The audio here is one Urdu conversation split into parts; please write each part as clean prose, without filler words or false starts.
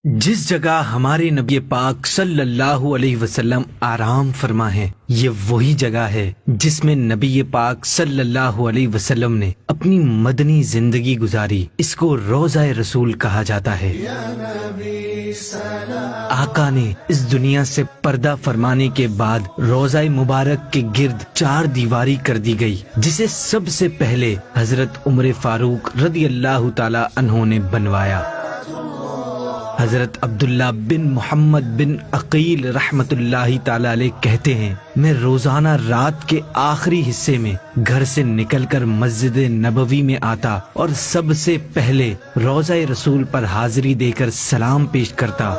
جس جگہ ہمارے نبی پاک صلی اللہ علیہ وسلم آرام فرما ہے، یہ وہی جگہ ہے جس میں نبی پاک صلی اللہ علیہ وسلم نے اپنی مدنی زندگی گزاری۔ اس کو روضہ رسول کہا جاتا ہے۔ آقا نے اس دنیا سے پردہ فرمانے کے بعد روضہ مبارک کے گرد چار دیواری کر دی گئی، جسے سب سے پہلے حضرت عمر فاروق رضی اللہ تعالی عنہ نے بنوایا۔ حضرت عبداللہ بن محمد بن عقیل رحمت اللہ تعالی علیہ کہتے ہیں، میں روزانہ رات کے آخری حصے میں گھر سے نکل کر مسجد نبوی میں آتا اور سب سے پہلے روضہ رسول پر حاضری دے کر سلام پیش کرتا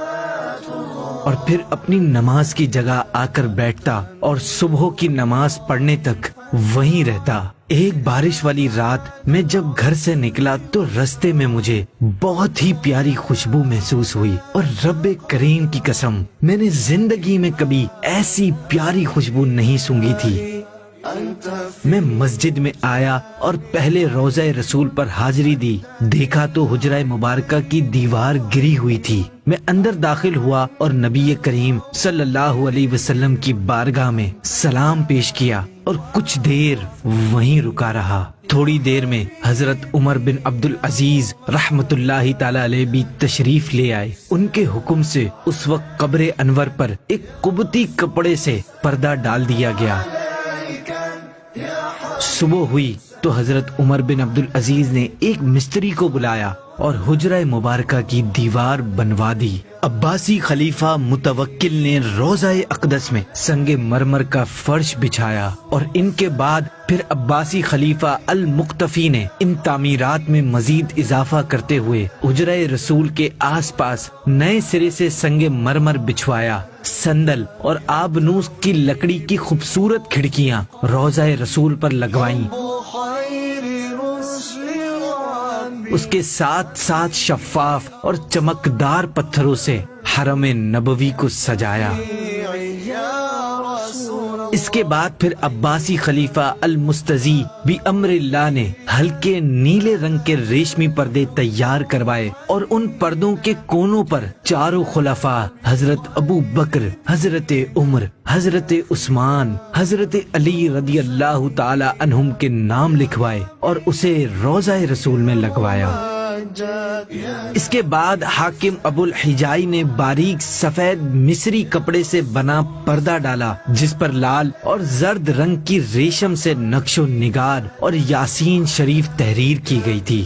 اور پھر اپنی نماز کی جگہ آ کر بیٹھتا اور صبح کی نماز پڑھنے تک وہیں رہتا۔ ایک بارش والی رات میں جب گھر سے نکلا تو رستے میں مجھے بہت ہی پیاری خوشبو محسوس ہوئی، اور رب کریم کی قسم میں نے زندگی میں کبھی ایسی پیاری خوشبو نہیں سونگھی تھی۔ میں مسجد میں آیا اور پہلے روضہ رسول پر حاضری دی۔ دیکھا تو حجرہ مبارکہ کی دیوار گری ہوئی تھی۔ میں اندر داخل ہوا اور نبی کریم صلی اللہ علیہ وسلم کی بارگاہ میں سلام پیش کیا اور کچھ دیر وہیں رکا رہا۔ تھوڑی دیر میں حضرت عمر بن عبدالعزیز رحمت اللہ تعالی علیہ بھی تشریف لے آئے۔ ان کے حکم سے اس وقت قبر انور پر ایک قبطی کپڑے سے پردہ ڈال دیا گیا۔ صبح ہوئی تو حضرت عمر بن عبدالعزیز نے ایک مستری کو بلایا اور حجرہ مبارکہ کی دیوار بنوا دی۔ عباسی خلیفہ متوکل نے روضہ اقدس میں سنگ مرمر کا فرش بچھایا، اور ان کے بعد پھر عباسی خلیفہ المقتفی نے ان تعمیرات میں مزید اضافہ کرتے ہوئے حجرہ رسول کے آس پاس نئے سرے سے سنگ مرمر بچھوایا۔ سندل اور آبنوس کی لکڑی کی خوبصورت کھڑکیاں روضہ رسول پر لگوائیں۔ اس کے ساتھ ساتھ شفاف اور چمکدار پتھروں سے حرم نبوی کو سجایا۔ اس کے بعد پھر عباسی خلیفہ المستضی بھی امر اللہ نے ہلکے نیلے رنگ کے ریشمی پردے تیار کروائے، اور ان پردوں کے کونوں پر چاروں خلفاء حضرت ابو بکر، حضرت عمر، حضرت عثمان، حضرت علی رضی اللہ تعالی عنہم کے نام لکھوائے اور اسے روضہ رسول میں لگوایا۔ اس کے بعد حاکم ابو الحجائی نے باریک سفید مصری کپڑے سے بنا پردہ ڈالا، جس پر لال اور زرد رنگ کی ریشم سے نقش و نگار اور یاسین شریف تحریر کی گئی تھی۔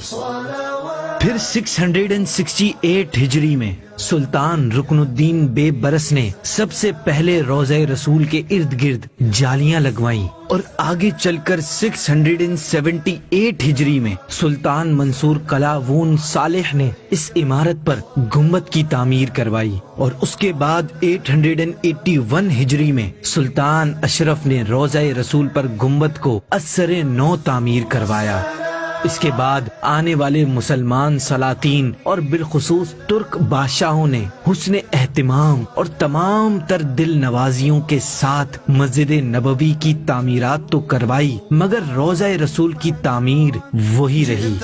پھر 668 ہجری میں سلطان رکن الدین بے برس نے سب سے پہلے روضہ رسول کے ارد گرد جالیاں لگوائیں، اور آگے چل کر 678 ہجری میں سلطان منصور قلاوون صالح نے اس عمارت پر گنبد کی تعمیر کروائی، اور اس کے بعد 881 ہجری میں سلطان اشرف نے روضہ رسول پر گنبد کو اثر نو تعمیر کروایا۔ اس کے بعد آنے والے مسلمان سلاطین اور بالخصوص ترک بادشاہوں نے حسن اہتمام اور تمام تر دل نوازیوں کے ساتھ مسجد نبوی کی تعمیرات تو کروائی، مگر روضہ رسول کی تعمیر وہی رہی۔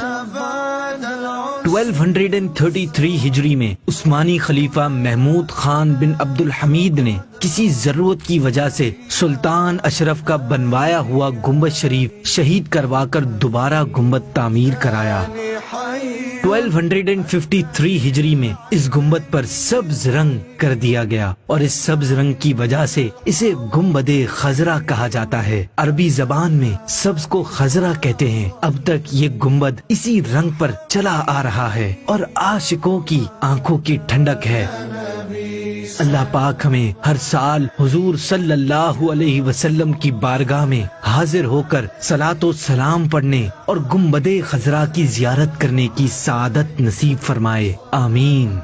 1233 ہجری میں عثمانی خلیفہ محمود خان بن عبد الحمید نے کسی ضرورت کی وجہ سے سلطان اشرف کا بنوایا ہوا گنبد شریف شہید کروا کر دوبارہ گنبد تعمیر کرایا۔ 1253 ہجری میں اس گنبد پر سبز رنگ کر دیا گیا، اور اس سبز رنگ کی وجہ سے اسے گنبد خضرا کہا جاتا ہے۔ عربی زبان میں سبز کو خضرا کہتے ہیں۔ اب تک یہ گنبد اسی رنگ پر چلا آ رہا ہے اور عاشقوں کی آنکھوں کی ٹھنڈک ہے۔ اللہ پاک ہمیں ہر سال حضور صلی اللہ علیہ وسلم کی بارگاہ میں حاضر ہو کر صلاۃ و سلام پڑھنے اور گنبد خضرا کی زیارت کرنے کی سعادت نصیب فرمائے، آمین۔